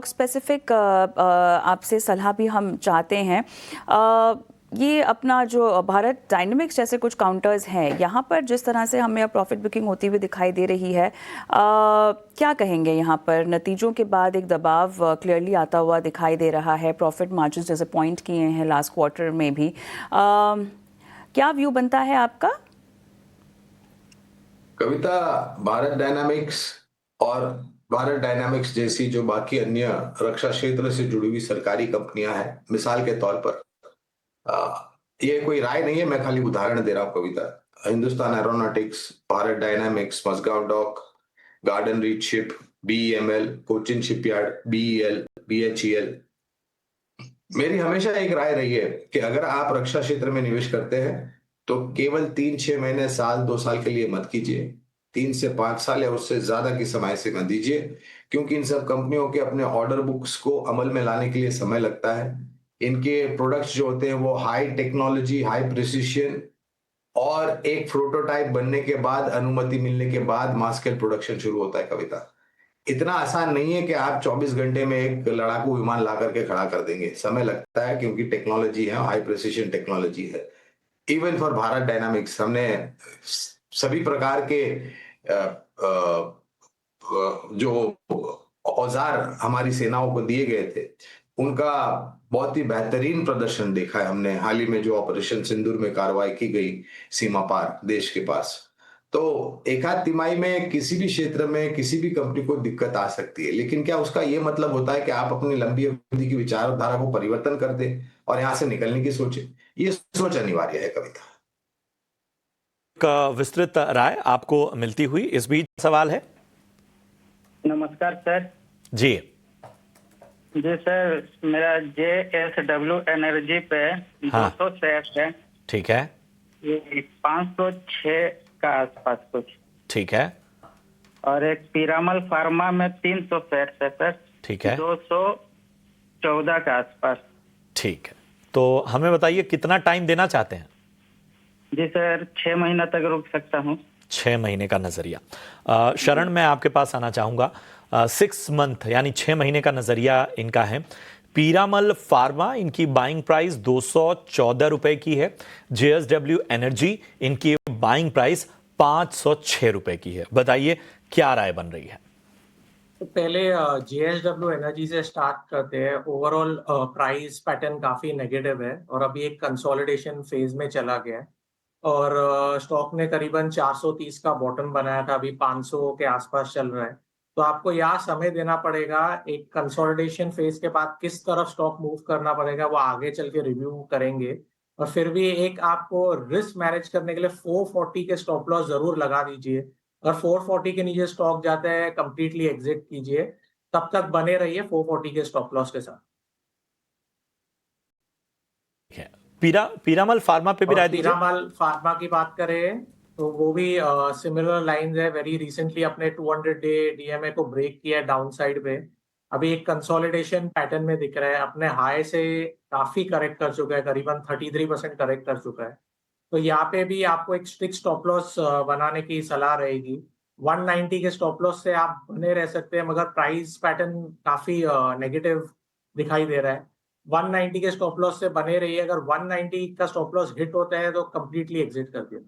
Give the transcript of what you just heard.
Specific आपसे सलाह भी हम चाहते हैं। ये अपना जो भारत डायनामिक्स जैसे कुछ काउंटर्स हैं, यहाँ पर जिस तरह से हमें अब प्रॉफिट बुकिंग होती हुई दिखाई दे रही है, क्या कहेंगे? यहाँ पर नतीजों के बाद एक दबाव क्लियरली आता हुआ दिखाई दे रहा है, प्रॉफिट मार्जिन जैसे पॉइंट किए हैं लास्ट क्वार्टर में भी। क्या व्यू बनता है आपका? कविता, भारत डायनामिक्स और भारत डायनामिक्स जैसी जो बाकी अन्य रक्षा क्षेत्र से जुड़ी हुई सरकारी कंपनियां हैं, मिसाल के तौर पर ये कोई राय नहीं है, मैं खाली उदाहरण दे रहा हूं Kavita. Hindustan Aeronautics, Bharat Dynamics, Mazagon dock, garden reach ship, BEML, Cochin shipyard, BEL, BHEL. मेरी हमेशा एक राय रही है कि अगर आप रक्षा क्षेत्र में निवेश करते हैं तो केवल 3-6 महीने, साल 2 साल के लिए मत कीजिए। 3 से 5 साल या उससे ज्यादा की समय सीमा दीजिए, क्योंकि इन सब कंपनियों के अपने ऑर्डर बुक्स को अमल में लाने के लिए समय लगता है। इनके प्रोडक्ट्स जो होते हैं वो हाई टेक्नोलॉजी, हाई प्रिसिशन, और एक प्रोटोटाइप बनने के बाद, अनुमति मिलने के बाद मास स्केल प्रोडक्शन शुरू होता है कविता। इतना आसान नहीं है कि आप 24 घंटे में एक लड़ाकू विमान ला करके खड़ा कर देंगे। समय लगता है, क्योंकि टेक्नोलॉजी है, हाई प्रिसिशन टेक्नोलॉजी है। इवन फॉर भारत डायनामिक्स हमने सभी प्रकार के जो औजार हमारी सेनाओं को दिए गए थे, उनका बहुत ही बेहतरीन प्रदर्शन देखा है हमने हाल ही में जो ऑपरेशन सिंदूर में कार्रवाई की गई सीमा पार देश के पास। तो एक आध तिमाही में किसी भी क्षेत्र में किसी भी कंपनी को दिक्कत आ सकती है, लेकिन क्या उसका ये मतलब होता है कि आप अपनी लंबी अवधि की विचारधारा को परिवर्तन कर दें और यहां से निकलने की सोचें? ये सोच अनिवार्य है कविता। का विस्तृत राय आपको मिलती हुई। इस बीच सवाल है। नमस्कार सर। जी जी सर, मेरा JSW एनर्जी पे हाँ। 200 शेयर है। ठीक है। ये 506 का आसपास कुछ। ठीक है। और एक पीरामल फार्मा में 300 शेयर है सर। ठीक है। 214 के आसपास। ठीक है, तो हमें बताइए कितना टाइम देना चाहते हैं? जी सर, 6 महीना तक रुक सकता हूँ। 6 महीने का नजरिया। शरण, मैं आपके पास आना चाहूंगा। 6 मंथ यानी 6 महीने का नजरिया इनका है। पीरामल फार्मा, इनकी बाइंग प्राइस 214 रुपए की है। JSW एनर्जी, इनकी बाइंग प्राइस 506 रुपए की है। बताइए क्या राय बन रही है? तो पहले JSW एनर्जी से स्टार्ट करते हैं। ओवरऑल प्राइस पैटर्न काफी नेगेटिव है और अभी एक कंसोलिडेशन फेज में चला गया है और स्टॉक ने करीबन 430 का बॉटम बनाया था, अभी 500 के आसपास चल रहा है। तो आपको यहाँ समय देना पड़ेगा। एक कंसोलिडेशन फेज के बाद किस तरफ स्टॉक मूव करना पड़ेगा वो आगे चल के रिव्यू करेंगे। और फिर भी एक आपको रिस्क मैनेज करने के लिए 440 के स्टॉप लॉस जरूर लगा दीजिए। अगर 440 के नीचे स्टॉक जाता है कंप्लीटली एग्जिट कीजिए। तब तक बने रहिए 440 के स्टॉप लॉस के साथ। पीरामल फार्मा पे भी राय दीजिए। पीरामल फार्मा की बात करें तो वो भी सिमिलर लाइंस है। वेरी रिसेंटली अपने 200 डे DMA को ब्रेक किया है डाउन साइड पे। अभी एक कंसोलिडेशन पैटर्न में दिख रहा है। अपने हाई से काफी करेक्ट कर चुका है, करीबन 33% करेक्ट कर चुका है। तो यहाँ पे भी आपको एक स्ट्रिक्ट स्टॉप लॉस बनाने की सलाह रहेगी। 190 के स्टॉप लॉस से आप बने रह सकते हैं, मगर प्राइस पैटर्न काफी नेगेटिव दिखाई दे रहा है। 190 के स्टॉप लॉस से बने रहिए। अगर 190 का स्टॉप लॉस हिट होता है तो कंप्लीटली एग्जिट कर दिया।